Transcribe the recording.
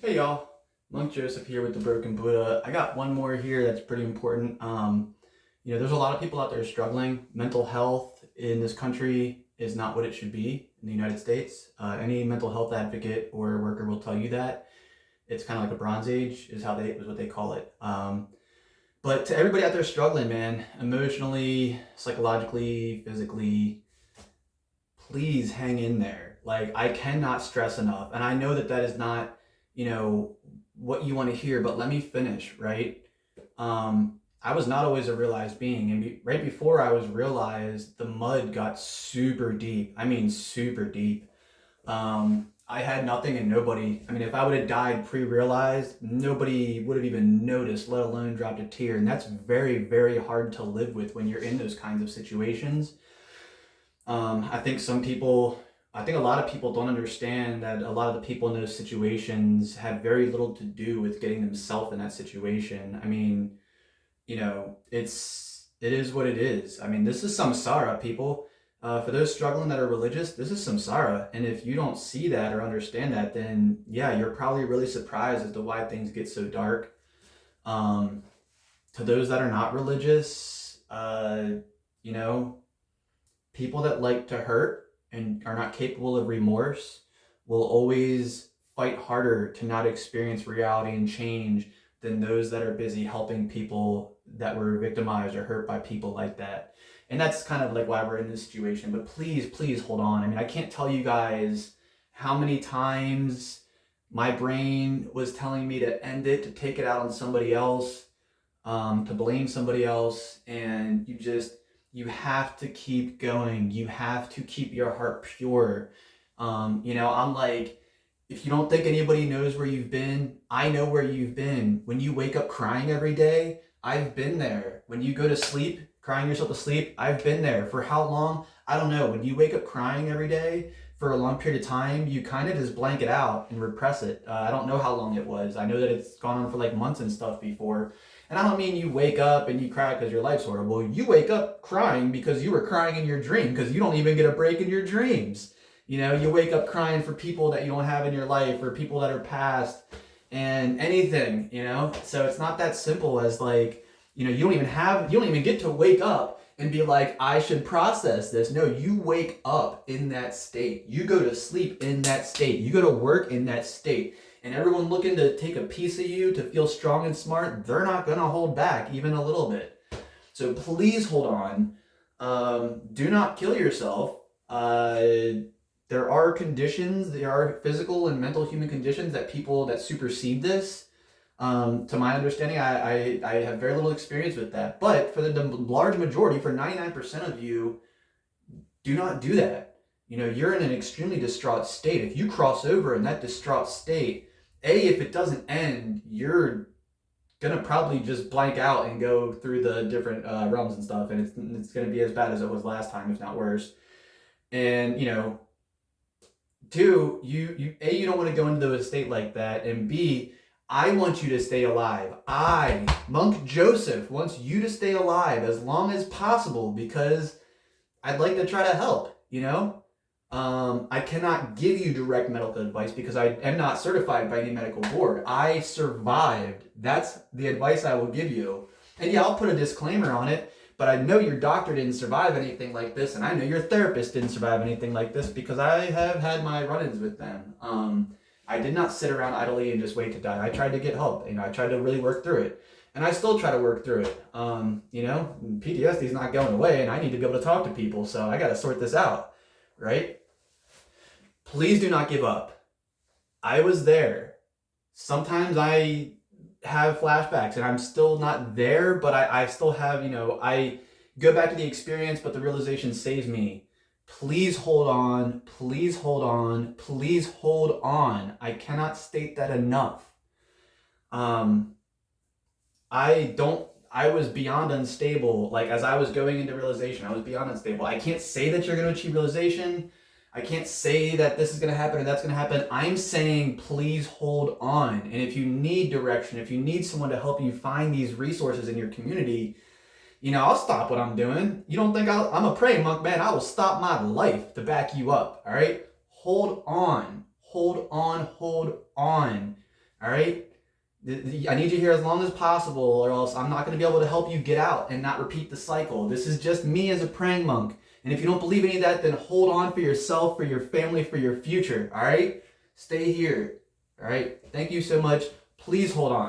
Hey y'all, Monk Joseph here with the Broken Buddha. I got one more here that's pretty important. There's a lot of people out there struggling. Mental health in this country is not what it should be in the United States. Any mental health advocate or worker will tell you that. It's kind of like a Bronze Age is what they call it. But to everybody out there struggling, man, emotionally, psychologically, physically, please hang in there. Like, I cannot stress enough. And I know that that is not, you know, what you want to hear, but let me finish, right? I was not always a realized being. And right before I was realized, the mud got super deep. I mean, super deep. I had nothing and nobody. I mean, if I would have died pre realized, nobody would have even noticed, let alone dropped a tear. And that's very, very hard to live with when you're in those kinds of situations. I think I think a lot of people don't understand that a lot of the people in those situations had very little to do with getting themselves in that situation. I mean, it is what it is. I mean, this is samsara, people. For those struggling that are religious, this is samsara. And if you don't see that or understand that, then yeah, you're probably really surprised as to why things get so dark. Um, to those that are not religious, you know, people that like to hurt and are not capable of remorse will always fight harder to not experience reality and change than those that are busy helping people that were victimized or hurt by people like that. And that's kind of like why we're in this situation. But please, please hold on. I mean, I can't tell you guys how many times my brain was telling me to end it, to take it out on somebody else, to blame somebody else, and you have to keep going. You have to keep your heart pure. I'm like, if you don't think anybody knows where you've been, I know where you've been. When you wake up crying every day, I've been there. When you go to sleep, crying yourself to sleep, I've been there. For how long? I don't know. When you wake up crying every day for a long period of time, you kind of just blank it out and repress it. I don't know how long it was. I know that it's gone on for like months and stuff before. And I don't mean you wake up and you cry because your life's horrible. You wake up crying because you were crying in your dream because you don't even get a break in your dreams. You wake up crying for people that you don't have in your life or people that are past and anything. So it's not that simple as like, you don't even get to wake up and be like, I should process this. No, you wake up in that state. You go to sleep in that state. You go to work in that state. And everyone looking to take a piece of you to feel strong and smart, they're not going to hold back even a little bit. So please hold on. Do not kill yourself. There are physical and mental human conditions that people that supersede this. To my understanding, I have very little experience with that. But for the large majority, for 99% of you, do not do that. You're in an extremely distraught state. If you cross over in that distraught state, if it doesn't end, you're gonna probably just blank out and go through the different realms and stuff, and it's gonna be as bad as it was last time, if not worse. And two, you don't want to go into a state like that, and B, I want you to stay alive. Monk Joseph, wants you to stay alive as long as possible because I'd like to try to help. I cannot give you direct medical advice because I am not certified by any medical board. I survived. That's the advice I will give you. And yeah, I'll put a disclaimer on it, but I know your doctor didn't survive anything like this, and I know your therapist didn't survive anything like this because I have had my run-ins with them. I did not sit around idly and just wait to die. I tried to get help. I tried to really work through it. And I still try to work through it. PTSD is not going away, and I need to be able to talk to people, so I got to sort this out, right? Please do not give up. I was there. Sometimes I have flashbacks and I'm still not there, but I still have, I go back to the experience, but the realization saves me. Please hold on. Please hold on. Please hold on. I cannot state that enough. Um, I was beyond unstable. Like, as I was going into realization, I was beyond unstable. I can't say that you're going to achieve realization. I can't say that this is going to happen or that's going to happen. I'm saying please hold on. And if you need direction, if you need someone to help you find these resources in your community, I'll stop what I'm doing. You don't think I'm a praying monk, man? I will stop my life to back you up. All right? Hold on. Hold on. Hold on. All right? I need you here as long as possible, or else I'm not going to be able to help you get out and not repeat the cycle. This is just me as a praying monk. And if you don't believe any of that, then hold on for yourself, for your family, for your future. All right? Stay here. All right? Thank you so much. Please hold on.